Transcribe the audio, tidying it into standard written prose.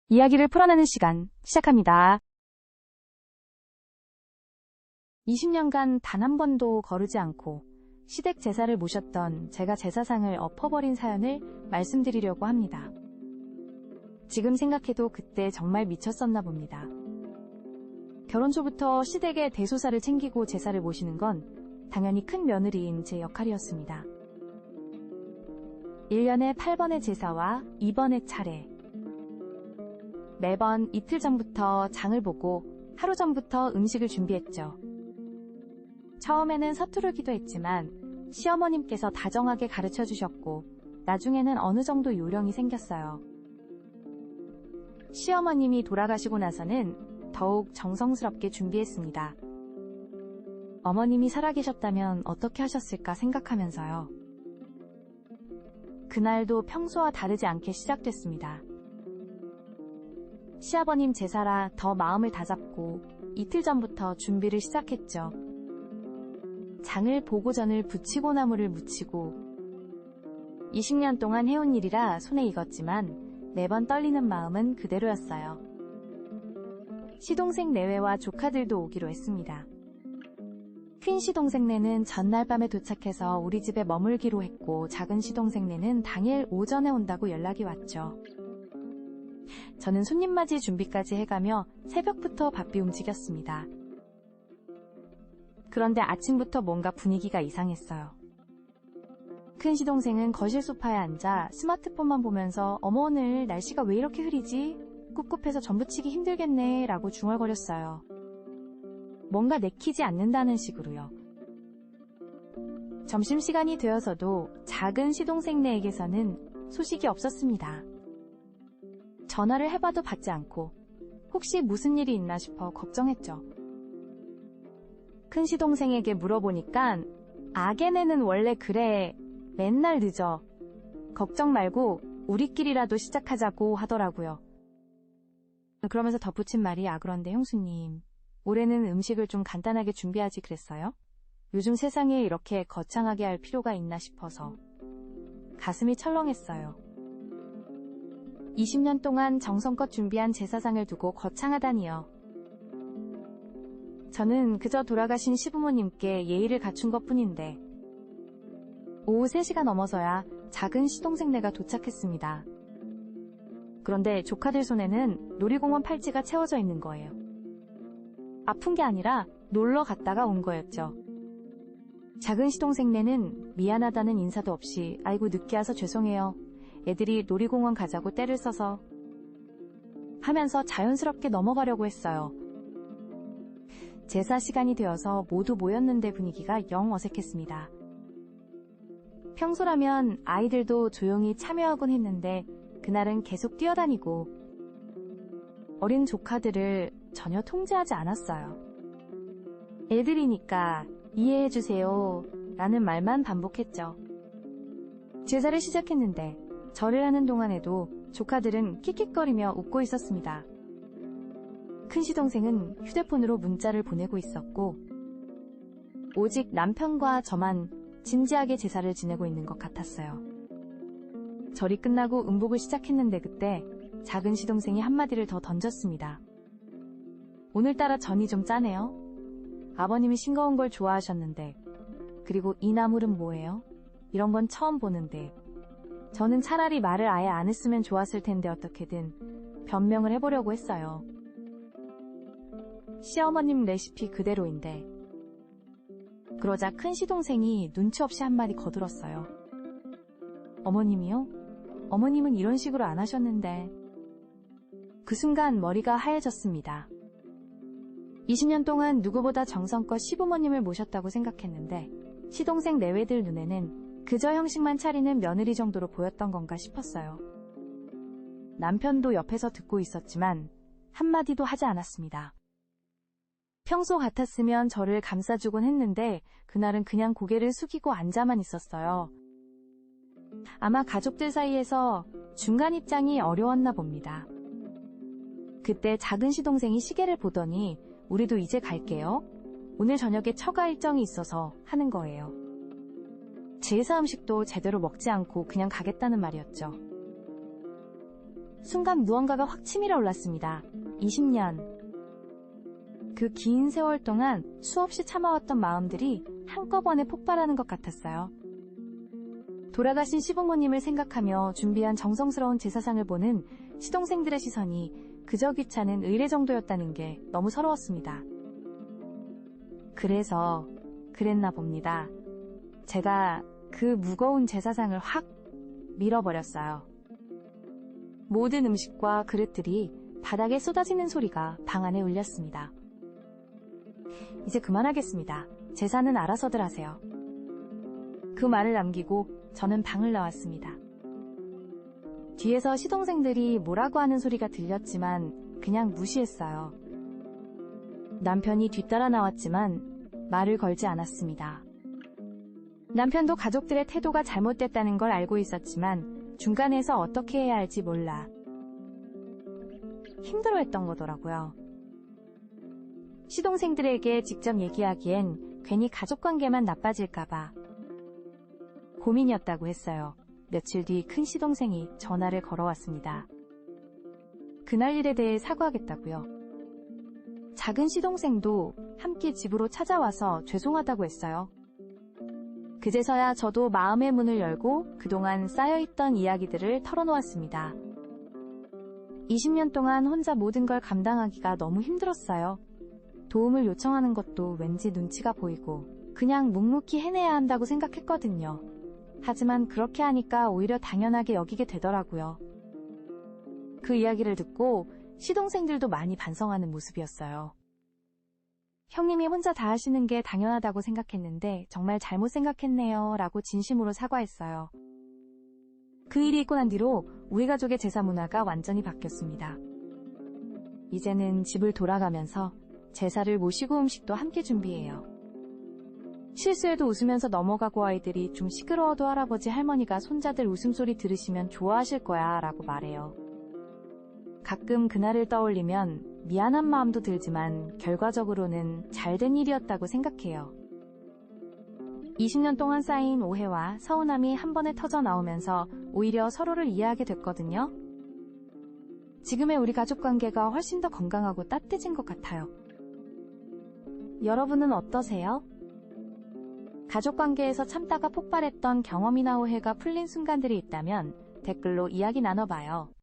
이야기를 풀어내는 시간 시작합니다. 20년간 단 한 번도 거르지 않고 시댁 제사를 모셨던 제가 제사상을 엎어버린 사연을 말씀드리려고 합니다. 지금 생각해도 그때 정말 미쳤었나 봅니다. 결혼 초부터 시댁의 대소사를 챙기고 제사를 모시는 건 당연히 큰 며느리인 제 역할이었습니다. 1년에 8번의 제사와 2번의 차례. 매번 이틀 전부터 장을 보고 하루 전부터 음식을 준비했죠. 처음에는 서투르기도 했지만 시어머님께서 다정하게 가르쳐 주셨고 나중에는 어느 정도 요령이 생겼어요. 시어머님이 돌아가시고 나서는 더욱 정성스럽게 준비했습니다. 어머님이 살아계셨다면 어떻게 하셨을까 생각하면서요. 그날도 평소와 다르지 않게 시작됐습니다. 시아버님 제사라 더 마음을 다잡고 이틀 전부터 준비를 시작했죠. 장을 보고 전을 붙이고 나무를 묻히고 20년 동안 해온 일이라 손에 익었지만 매번 떨리는 마음은 그대로였어요. 시동생 내외와 조카들도 오기로 했습니다. 큰 시동생네는 전날 밤에 도착해서 우리 집에 머물기로 했고 작은 시동생네는 당일 오전에 온다고 연락이 왔죠. 저는 손님 맞이 준비까지 해가며 새벽부터 바삐 움직였습니다. 그런데 아침부터 뭔가 분위기가 이상했어요. 큰 시동생은 거실 소파에 앉아 스마트폰만 보면서 어머 오늘 날씨가 왜 이렇게 흐리지? 꿉꿉해서 전부치기 힘들겠네 라고 중얼거렸어요. 뭔가 내키지 않는다는 식으로요. 점심시간이 되어서도 작은 시동생네에게서는 소식이 없었습니다. 전화를 해봐도 받지 않고 혹시 무슨 일이 있나 싶어 걱정했죠. 큰 시동생에게 물어보니까 아게네는 원래 그래. 맨날 늦어. 걱정 말고 우리끼리라도 시작하자고 하더라고요. 그러면서 덧붙인 말이 그런데 형수님, 올해는 음식을 좀 간단하게 준비하지 그랬어요? 요즘 세상에 이렇게 거창하게 할 필요가 있나 싶어서 가슴이 철렁했어요. 20년 동안 정성껏 준비한 제사상을 두고 거창하다니요. 저는 그저 돌아가신 시부모님께 예의를 갖춘 것뿐인데 오후 3시가 넘어서야 작은 시동생네가 도착했습니다. 그런데 조카들 손에는 놀이공원 팔찌가 채워져 있는 거예요. 아픈 게 아니라 놀러 갔다가 온 거였죠. 작은 시동생네는 미안하다는 인사도 없이 아이고 늦게 와서 죄송해요. 애들이 놀이공원 가자고 떼를 써서 하면서 자연스럽게 넘어가려고 했어요. 제사 시간이 되어서 모두 모였는데 분위기가 영 어색했습니다. 평소라면 아이들도 조용히 참여하곤 했는데 그날은 계속 뛰어다니고 어린 조카들을 전혀 통제하지 않았어요. 애들이니까 이해해주세요 라는 말만 반복했죠. 제사를 시작했는데 절을 하는 동안에도 조카들은 킥킥거리며 웃고 있었습니다. 큰 시동생은 휴대폰으로 문자를 보내고 있었고 오직 남편과 저만 진지하게 제사를 지내고 있는 것 같았어요. 절이 끝나고 음복을 시작했는데 그때 작은 시동생이 한마디를 더 던졌습니다. 오늘따라 전이 좀 짜네요. 아버님이 싱거운 걸 좋아하셨는데 그리고 이 나물은 뭐예요? 이런 건 처음 보는데 저는 차라리 말을 아예 안 했으면 좋았을 텐데 어떻게든 변명을 해보려고 했어요. 시어머님 레시피 그대로인데 그러자 큰 시동생이 눈치 없이 한마디 거들었어요. 어머님이요? 어머님은 이런 식으로 안 하셨는데. 그 순간 머리가 하얘졌습니다. 20년 동안 누구보다 정성껏 시부모님을 모셨다고 생각했는데 시동생 내외들 눈에는 그저 형식만 차리는 며느리 정도로 보였던 건가 싶었어요. 남편도 옆에서 듣고 있었지만 한마디도 하지 않았습니다. 평소 같았으면 저를 감싸주곤 했는데 그날은 그냥 고개를 숙이고 앉아만 있었어요. 아마 가족들 사이에서 중간 입장이 어려웠나 봅니다. 그때 작은 시동생이 시계를 보더니 우리도 이제 갈게요. 오늘 저녁에 처가 일정이 있어서 하는 거예요. 제사 음식도 제대로 먹지 않고 그냥 가겠다는 말이었죠. 순간 무언가가 확 치밀어 올랐습니다. 20년. 그 긴 세월 동안 수없이 참아왔던 마음들이 한꺼번에 폭발하는 것 같았어요. 돌아가신 시부모님을 생각하며 준비한 정성스러운 제사상을 보는 시동생들의 시선이 그저 귀찮은 의례 정도였다는 게 너무 서러웠습니다. 그래서 그랬나 봅니다. 제가 그 무거운 제사상을 확 밀어버렸어요. 모든 음식과 그릇들이 바닥에 쏟아지는 소리가 방 안에 울렸습니다. 이제 그만하겠습니다. 제사는 알아서들 하세요. 그 말을 남기고 저는 방을 나왔습니다. 뒤에서 시동생들이 뭐라고 하는 소리가 들렸지만 그냥 무시했어요. 남편이 뒤따라 나왔지만 말을 걸지 않았습니다. 남편도 가족들의 태도가 잘못됐다는 걸 알고 있었지만 중간에서 어떻게 해야 할지 몰라 힘들어했던 거더라고요. 시동생들에게 직접 얘기하기엔 괜히 가족관계만 나빠질까봐 고민이었다고 했어요. 며칠 뒤 큰 시동생이 전화를 걸어왔습니다. 그날 일에 대해 사과하겠다고요. 작은 시동생도 함께 집으로 찾아와서 죄송하다고 했어요. 그제서야 저도 마음의 문을 열고 그동안 쌓여있던 이야기들을 털어놓았습니다. 20년 동안 혼자 모든 걸 감당하기가 너무 힘들었어요. 도움을 요청하는 것도 왠지 눈치가 보이고 그냥 묵묵히 해내야 한다고 생각했거든요. 하지만 그렇게 하니까 오히려 당연하게 여기게 되더라고요. 그 이야기를 듣고 시동생들도 많이 반성하는 모습이었어요. 형님이 혼자 다 하시는 게 당연하다고 생각했는데 정말 잘못 생각했네요 라고 진심으로 사과했어요. 그 일이 있고 난 뒤로 우리 가족의 제사 문화가 완전히 바뀌었습니다. 이제는 집을 돌아가면서 제사를 모시고 음식도 함께 준비해요. 실수해도 웃으면서 넘어가고 아이들이 좀 시끄러워도 할아버지 할머니가 손자들 웃음소리 들으시면 좋아하실 거야 라고 말해요. 가끔 그날을 떠올리면 미안한 마음도 들지만 결과적으로는 잘된 일이었다고 생각해요. 20년 동안 쌓인 오해와 서운함이 한 번에 터져 나오면서 오히려 서로를 이해하게 됐거든요. 지금의 우리 가족 관계가 훨씬 더 건강하고 따뜻해진 것 같아요. 여러분은 어떠세요? 가족 관계에서 참다가 폭발했던 경험이나 오해가 풀린 순간들이 있다면 댓글로 이야기 나눠봐요.